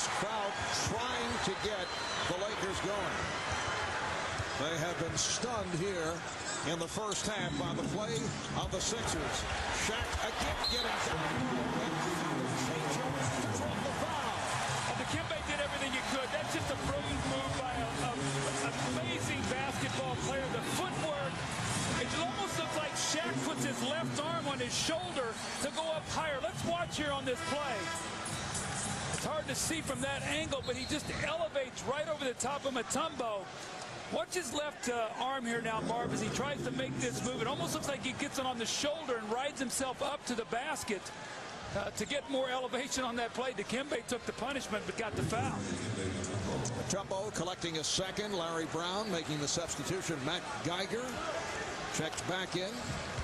this crowd trying to get the Lakers going. They have been stunned here in the first half by the play of the Sixers. Shaq again getting the foul. Dikembe did everything he could. That's just a brilliant move by an amazing basketball player. The footwork, it almost looks like Shaq puts his left arm on his shoulder to go up higher. Let's watch here on this play. It's hard to see from that angle, but he just elevates right over the top of Mutombo. Watch his left arm here now, Marv, as he tries to make this move. It almost looks like he gets it on the shoulder and rides himself up to the basket to get more elevation on that play. Dikembe took the punishment but got the foul. Mutombo collecting a second. Larry Brown making the substitution. Matt Geiger checks back in.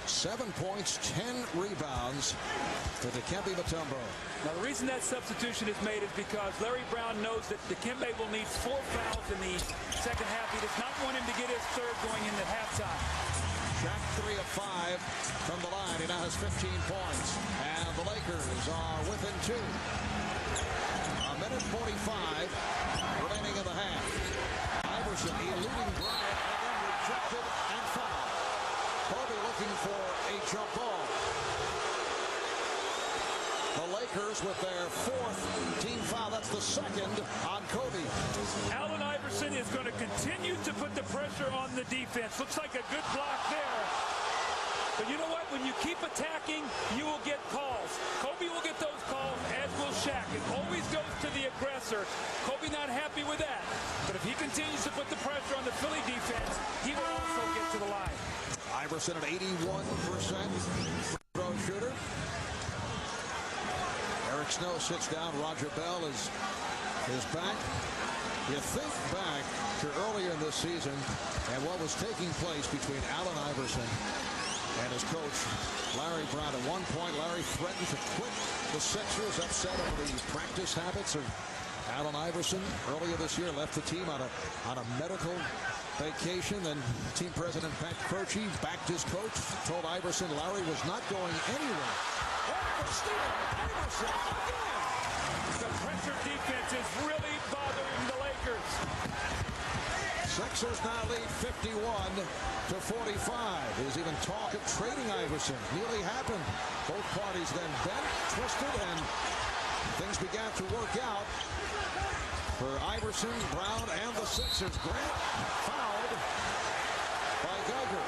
7 points, 10 rebounds for Dikembe Mutombo. Now, the reason that substitution is made is because Larry Brown knows that Dikembe will need 4 fouls in the second half. He does not want him to get his third going into halftime. Shaq 3 of 5 from the line. He now has 15 points. And the Lakers are within 2. A minute 45 remaining in the half. Iverson eluding Bryant and then rejected and fouled. Kobe looking for a jump ball. The Lakers with their 4th team foul. That's the second on Kobe. Allen Iverson is going to continue to put the pressure on the defense. Looks like a good block there. But you know what? When you keep attacking, you will get calls. Kobe will get those calls, as will Shaq. It always goes to the aggressor. Kobe not happy with that. But if he continues to put the pressure on the Philly defense, he will also get to the line. Iverson at 81% free throw shooter. Eric Snow sits down. Roger Bell is back. You think back to earlier in this season and what was taking place between Allen Iverson and his coach, Larry Brown. At one point, Larry threatened to quit the Sixers, upset over the practice habits of Allen Iverson. Earlier this year, left the team on a medical vacation. Then team president Pat Croce backed his coach, told Iverson Larry was not going anywhere. Iverson again. The pressure defense is really bothering the Lakers. Sixers now lead 51-45. There's even talk of trading Iverson. Nearly happened. Both parties then bent, twisted, and things began to work out for Iverson, Brown, and the Sixers. Grant fouled by Geiger.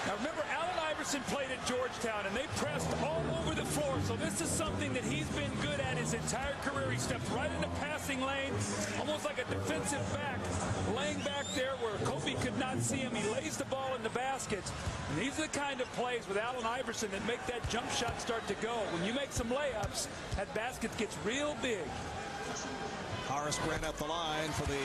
Now remember, Allen Iverson played at Georgetown, and they pressed all over the floor. So this is something that he's been good at his entire career. He stepped right in the passing lane, almost like a defensive back, laying back there where Kobe could not see him. He lays the ball in the basket. And these are the kind of plays with Allen Iverson that make that jump shot start to go. When you make some layups, that basket gets real big. Horace Grant at the line for the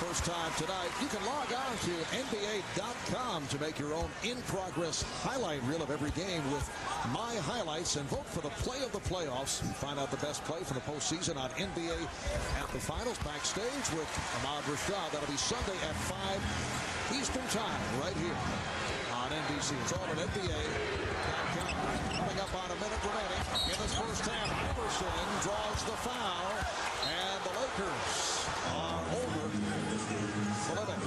first time tonight. You can log on to NBA.com to make your own in-progress highlight reel of every game with my highlights and vote for the play of the playoffs. Find out the best play for the postseason on NBA at the finals. Backstage with Ahmad Rashad. That'll be Sunday at 5 Eastern Time right here on NBC. It's all at NBA.com. Coming up on a minute remaining in this first half. Iverson draws the foul, and the Lakers are over the limit.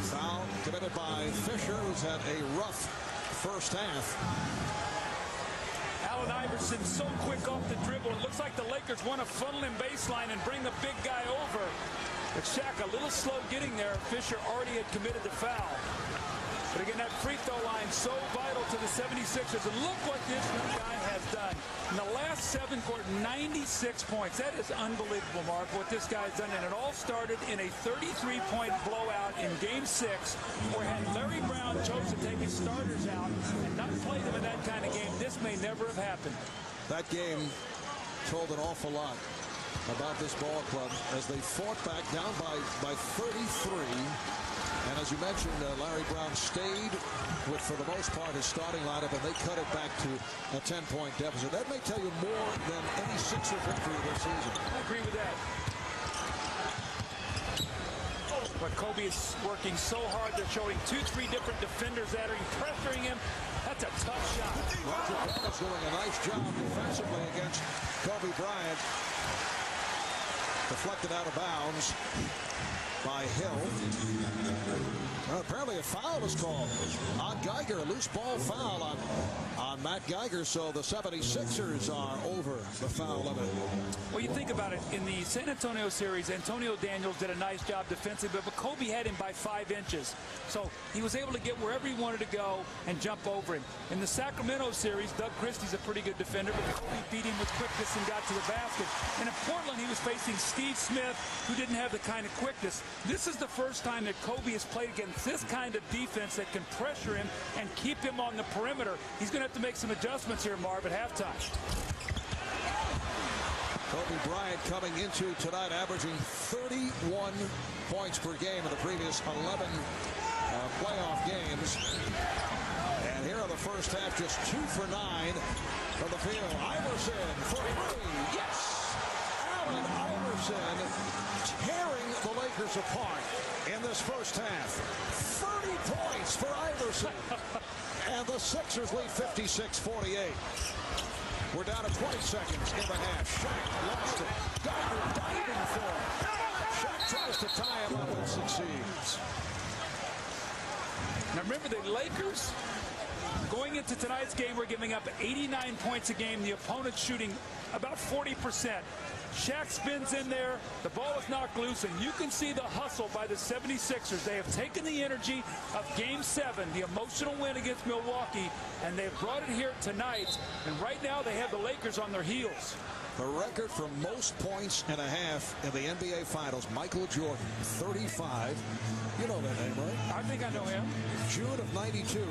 Foul committed by Fisher, who's had a rough first half. Allen Iverson so quick off the dribble. It looks like the Lakers want to funnel him baseline and bring the big guy over. But Shaq a little slow getting there. Fisher already had committed the foul. But again, that free throw line so vital to the 76ers. And look what this young guy has done. In the last 7 quarters, 96 points. That is unbelievable, Mark, what this guy's done. And it all started in a 33-point blowout in Game 6, where had Larry Brown chose to take his starters out and not play them in that kind of game, this may never have happened. That game told an awful lot about this ball club as they fought back down by 33. And as you mentioned, Larry Brown stayed with, for the most part, his starting lineup, and they cut it back to a 10-point deficit. That may tell you more than any Sixer victory this season. I agree with that. But Kobe is working so hard. They're showing 2-3 different defenders at him, pressuring him. That's a tough shot. Roger Bell Cavs doing a nice job defensively against Kobe Bryant. Deflected out of bounds by Hill. Apparently a foul is called on Geiger. A loose ball foul on Matt Geiger. So the 76ers are over the foul limit. Well, you think about it. In the San Antonio series, Antonio Daniels did a nice job defensively, but Kobe had him by 5 inches. So he was able to get wherever he wanted to go and jump over him. In the Sacramento series, Doug Christie's a pretty good defender, but Kobe beat him with quickness and got to the basket. And in Portland, he was facing Steve Smith, who didn't have the kind of quickness. This is the first time that Kobe has played against this kind of defense that can pressure him and keep him on the perimeter. He's going to have to make some adjustments here, Marv, at halftime. Kobe Bryant coming into tonight averaging 31 points per game in the previous 11 playoff games. And here in the first half, just 2 for 9 from the field. Iverson for 3. Yes! Allen Iverson tearing the Lakers apart in this first half. 30 points for Iverson. And the Sixers lead 56-48. We're down to 20 seconds in the half. Shaq lost it. Geiger diving for it. Shaq tries to tie him up and succeeds. Now remember, the Lakers, going into tonight's game, we're giving up 89 points a game. The opponent's shooting about 40%. Shaq spins in there. The ball is knocked loose, and you can see the hustle by the 76ers. They have taken the energy of Game 7, the emotional win against Milwaukee, and they've brought it here tonight. And right now, they have the Lakers on their heels. The record for most points and a half in the NBA Finals, Michael Jordan, 35. You know that name, right? I think I know him. June of '92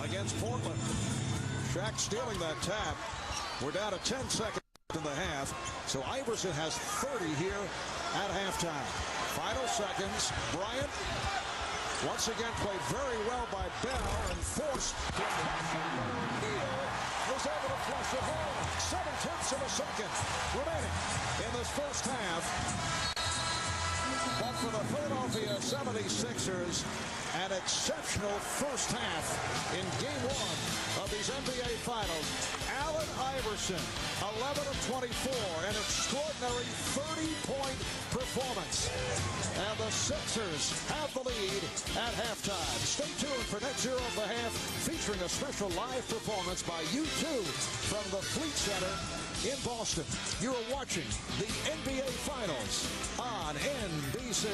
against Portland. Shaq stealing that tap. We're down to 10 seconds in the half. So Iverson has 30 here at halftime. Final seconds. Bryant once again played very well by Bell and forced to Neal was able to flush it home. 7/10 of a second remaining in this first half. But for the Philadelphia 76ers, an exceptional first half in Game 1 of these NBA Finals. Allen Iverson, 11 of 24, an extraordinary 30-point performance. And the Sixers have the lead at halftime. Stay tuned for Net Zero of the Half, featuring a special live performance by U2 from the Fleet Center in Boston. You are watching the NBA Finals on NBC.